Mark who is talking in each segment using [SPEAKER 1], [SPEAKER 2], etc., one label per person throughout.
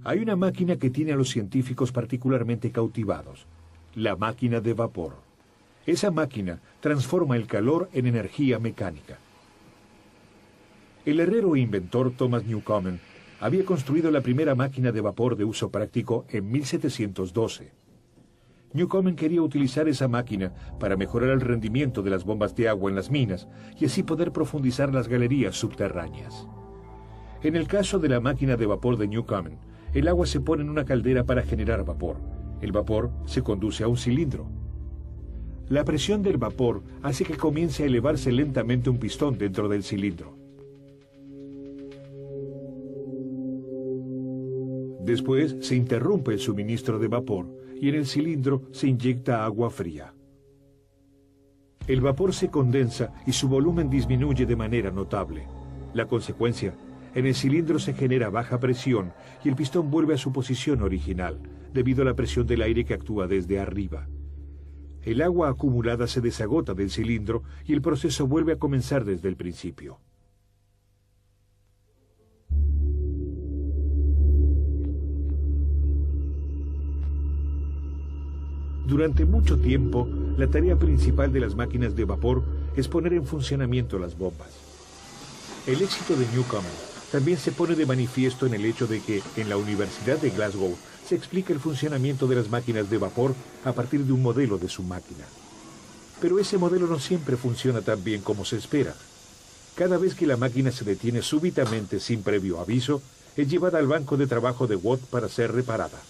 [SPEAKER 1] Hay una máquina que tiene a los científicos particularmente cautivados, la máquina de vapor. Esa máquina transforma el calor en energía mecánica. El herrero e inventor Thomas Newcomen había construido la primera máquina de vapor de uso práctico en 1712. Newcomen quería utilizar esa máquina para mejorar el rendimiento de las bombas de agua en las minas y así poder profundizar las galerías subterráneas. En el caso de la máquina de vapor de Newcomen, el agua se pone en una caldera para generar vapor. El vapor se conduce a un cilindro. La presión del vapor hace que comience a elevarse lentamente un pistón dentro del cilindro. Después se interrumpe el suministro de vapor y en el cilindro se inyecta agua fría. El vapor se condensa y su volumen disminuye de manera notable. La consecuencia: en el cilindro se genera baja presión y el pistón vuelve a su posición original, debido a la presión del aire que actúa desde arriba. El agua acumulada se desagota del cilindro y el proceso vuelve a comenzar desde el principio. Durante mucho tiempo, la tarea principal de las máquinas de vapor es poner en funcionamiento las bombas. El éxito de Newcomen también se pone de manifiesto en el hecho de que en la Universidad de Glasgow se explica el funcionamiento de las máquinas de vapor a partir de un modelo de su máquina. Pero ese modelo no siempre funciona tan bien como se espera. Cada vez que la máquina se detiene súbitamente sin previo aviso, es llevada al banco de trabajo de Watt para ser reparada.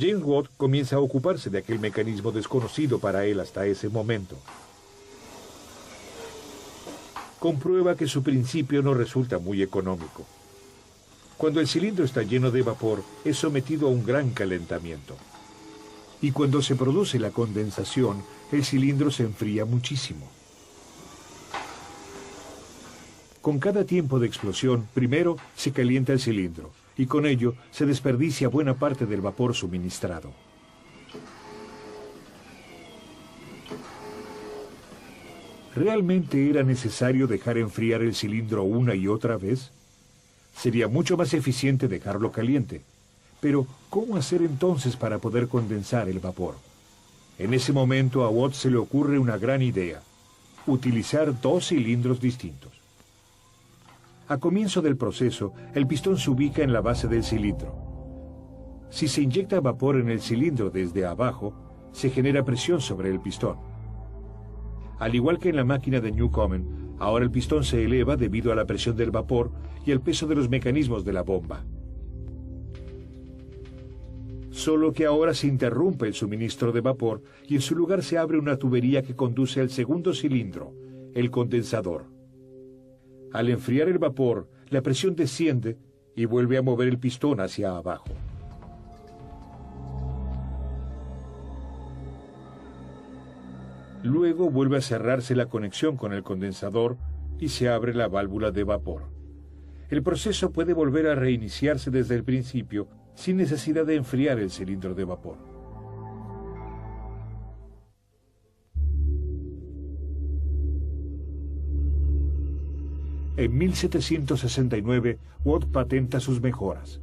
[SPEAKER 1] James Watt comienza a ocuparse de aquel mecanismo desconocido para él hasta ese momento. Comprueba que su principio no resulta muy económico. Cuando el cilindro está lleno de vapor, es sometido a un gran calentamiento. Y cuando se produce la condensación, el cilindro se enfría muchísimo. Con cada tiempo de explosión, primero se calienta el cilindro, y con ello se desperdicia buena parte del vapor suministrado. ¿Realmente era necesario dejar enfriar el cilindro una y otra vez? Sería mucho más eficiente dejarlo caliente. Pero, ¿cómo hacer entonces para poder condensar el vapor? En ese momento a Watt se le ocurre una gran idea: utilizar dos cilindros distintos. A comienzo del proceso, el pistón se ubica en la base del cilindro. Si se inyecta vapor en el cilindro desde abajo, se genera presión sobre el pistón. Al igual que en la máquina de Newcomen, ahora el pistón se eleva debido a la presión del vapor y el peso de los mecanismos de la bomba. Solo que ahora se interrumpe el suministro de vapor y en su lugar se abre una tubería que conduce al segundo cilindro, el condensador. Al enfriar el vapor, la presión desciende y vuelve a mover el pistón hacia abajo. Luego vuelve a cerrarse la conexión con el condensador y se abre la válvula de vapor. El proceso puede volver a reiniciarse desde el principio sin necesidad de enfriar el cilindro de vapor. En 1769, Watt patenta sus mejoras.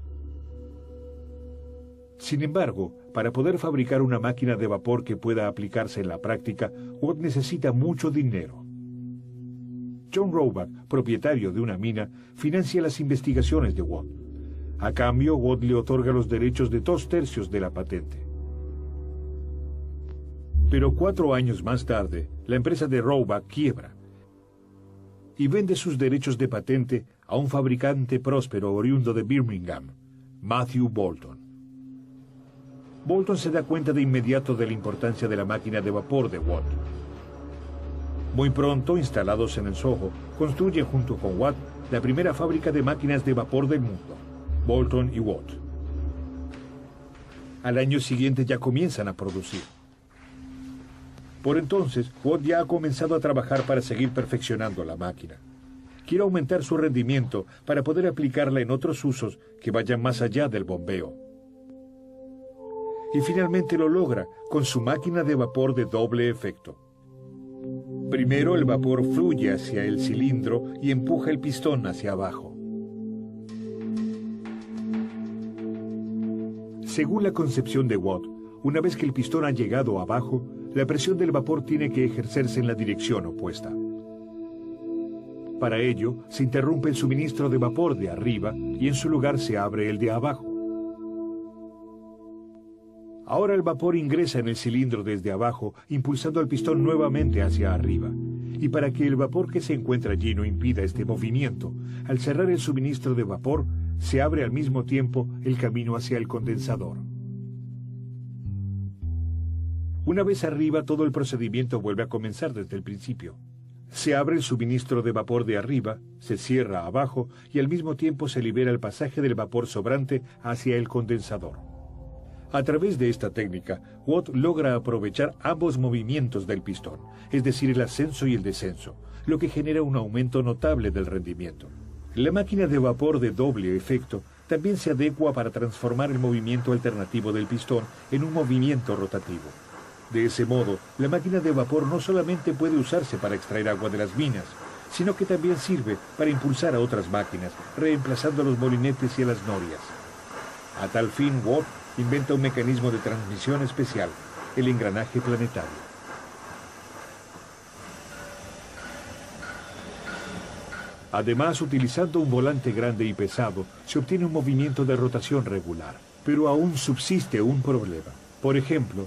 [SPEAKER 1] Sin embargo, para poder fabricar una máquina de vapor que pueda aplicarse en la práctica, Watt necesita mucho dinero. John Roebuck, propietario de una mina, financia las investigaciones de Watt. A cambio, Watt le otorga los derechos de 2/3 de la patente. Pero 4 años más tarde, la empresa de Roebuck quiebra y vende sus derechos de patente a un fabricante próspero oriundo de Birmingham, Matthew Boulton. Boulton se da cuenta de inmediato de la importancia de la máquina de vapor de Watt. Muy pronto, instalados en el Soho, construyen junto con Watt la primera fábrica de máquinas de vapor del mundo, Boulton y Watt. Al año siguiente ya comienzan a producir. Por entonces, Watt ya ha comenzado a trabajar para seguir perfeccionando la máquina. Quiere aumentar su rendimiento para poder aplicarla en otros usos que vayan más allá del bombeo. y finalmente lo logra con su máquina de vapor de doble efecto. Primero el vapor fluye hacia el cilindro y empuja el pistón hacia abajo. Según la concepción de Watt, una vez que el pistón ha llegado abajo, la presión del vapor tiene que ejercerse en la dirección opuesta. Para ello, se interrumpe el suministro de vapor de arriba y en su lugar se abre el de abajo. Ahora el vapor ingresa en el cilindro desde abajo, impulsando al pistón nuevamente hacia arriba. Y para que el vapor que se encuentra allí no impida este movimiento, al cerrar el suministro de vapor, se abre al mismo tiempo el camino hacia el condensador. Una vez arriba, todo el procedimiento vuelve a comenzar desde el principio. Se abre el suministro de vapor de arriba, se cierra abajo y al mismo tiempo se libera el pasaje del vapor sobrante hacia el condensador. A través de esta técnica, Watt logra aprovechar ambos movimientos del pistón, es decir, el ascenso y el descenso, lo que genera un aumento notable del rendimiento. La máquina de vapor de doble efecto también se adecua para transformar el movimiento alternativo del pistón en un movimiento rotativo. De ese modo, la máquina de vapor no solamente puede usarse para extraer agua de las minas, sino que también sirve para impulsar a otras máquinas, reemplazando a los molinetes y a las norias. A tal fin, Watt inventa un mecanismo de transmisión especial, el engranaje planetario. Además, utilizando un volante grande y pesado, se obtiene un movimiento de rotación regular. Pero aún subsiste un problema. Por ejemplo,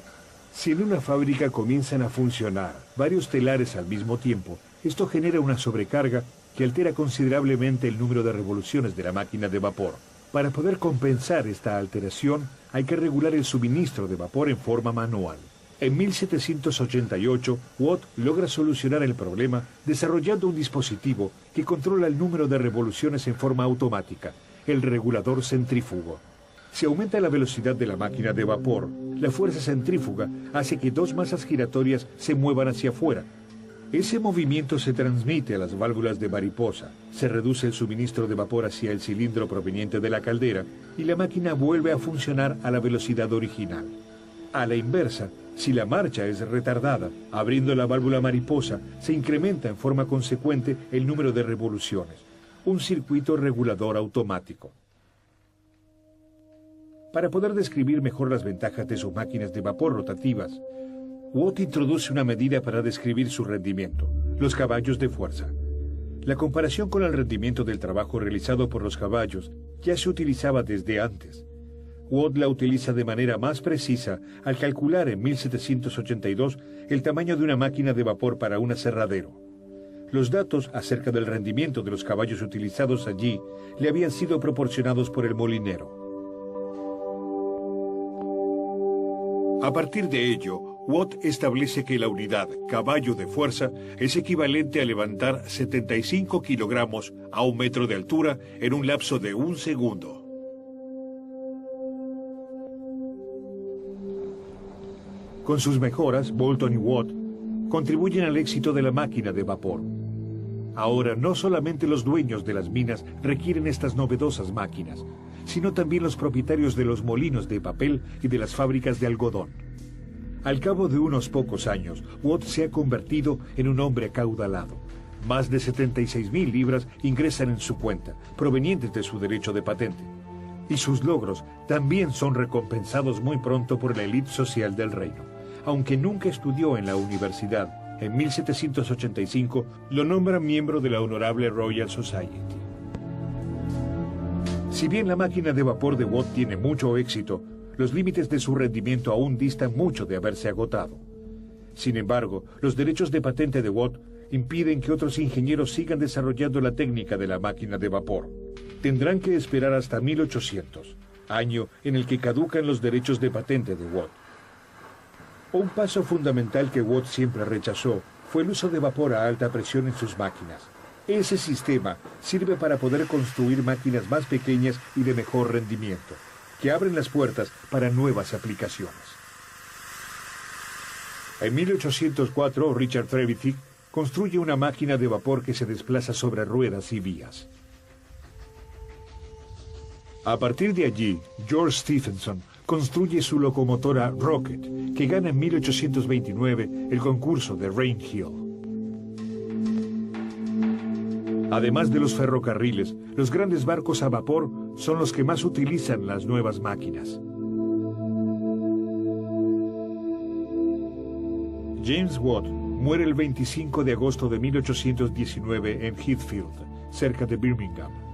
[SPEAKER 1] si en una fábrica comienzan a funcionar varios telares al mismo tiempo, esto genera una sobrecarga que altera considerablemente el número de revoluciones de la máquina de vapor. Para poder compensar esta alteración, hay que regular el suministro de vapor en forma manual. En 1788, Watt logra solucionar el problema desarrollando un dispositivo que controla el número de revoluciones en forma automática, el regulador centrífugo. Si aumenta la velocidad de la máquina de vapor, la fuerza centrífuga hace que dos masas giratorias se muevan hacia afuera. Ese movimiento se transmite a las válvulas de mariposa, se reduce el suministro de vapor hacia el cilindro proveniente de la caldera y la máquina vuelve a funcionar a la velocidad original. A la inversa, si la marcha es retardada, abriendo la válvula mariposa, se incrementa en forma consecuente el número de revoluciones, un circuito regulador automático. Para poder describir mejor las ventajas de sus máquinas de vapor rotativas, Watt introduce una medida para describir su rendimiento, los caballos de fuerza. La comparación con el rendimiento del trabajo realizado por los caballos ya se utilizaba desde antes. Watt la utiliza de manera más precisa al calcular en 1782 el tamaño de una máquina de vapor para un aserradero. Los datos acerca del rendimiento de los caballos utilizados allí le habían sido proporcionados por el molinero. A partir de ello, Watt establece que la unidad caballo de fuerza es equivalente a levantar 75 kilogramos a 1 metro de altura en un lapso de 1 segundo. Con sus mejoras, Boulton y Watt contribuyen al éxito de la máquina de vapor. Ahora, no solamente los dueños de las minas requieren estas novedosas máquinas, sino también los propietarios de los molinos de papel y de las fábricas de algodón. Al cabo de unos pocos años, Watt se ha convertido en un hombre acaudalado. Más de 76,000 libras ingresan en su cuenta, provenientes de su derecho de patente. Y sus logros también son recompensados muy pronto por la élite social del reino. Aunque nunca estudió en la universidad, en 1785 lo nombran miembro de la Honorable Royal Society. Si bien la máquina de vapor de Watt tiene mucho éxito, los límites de su rendimiento aún distan mucho de haberse agotado. Sin embargo, los derechos de patente de Watt impiden que otros ingenieros sigan desarrollando la técnica de la máquina de vapor. Tendrán que esperar hasta 1800, año en el que caducan los derechos de patente de Watt. Un paso fundamental que Watt siempre rechazó fue el uso de vapor a alta presión en sus máquinas. Ese sistema sirve para poder construir máquinas más pequeñas y de mejor rendimiento, que abren las puertas para nuevas aplicaciones. En 1804, Richard Trevithick construye una máquina de vapor que se desplaza sobre ruedas y vías. A partir de allí, George Stephenson construye su locomotora Rocket, que gana en 1829 el concurso de Rain Hill. Además de los ferrocarriles, los grandes barcos a vapor son los que más utilizan las nuevas máquinas. James Watt muere el 25 de agosto de 1819 en Heathfield, cerca de Birmingham.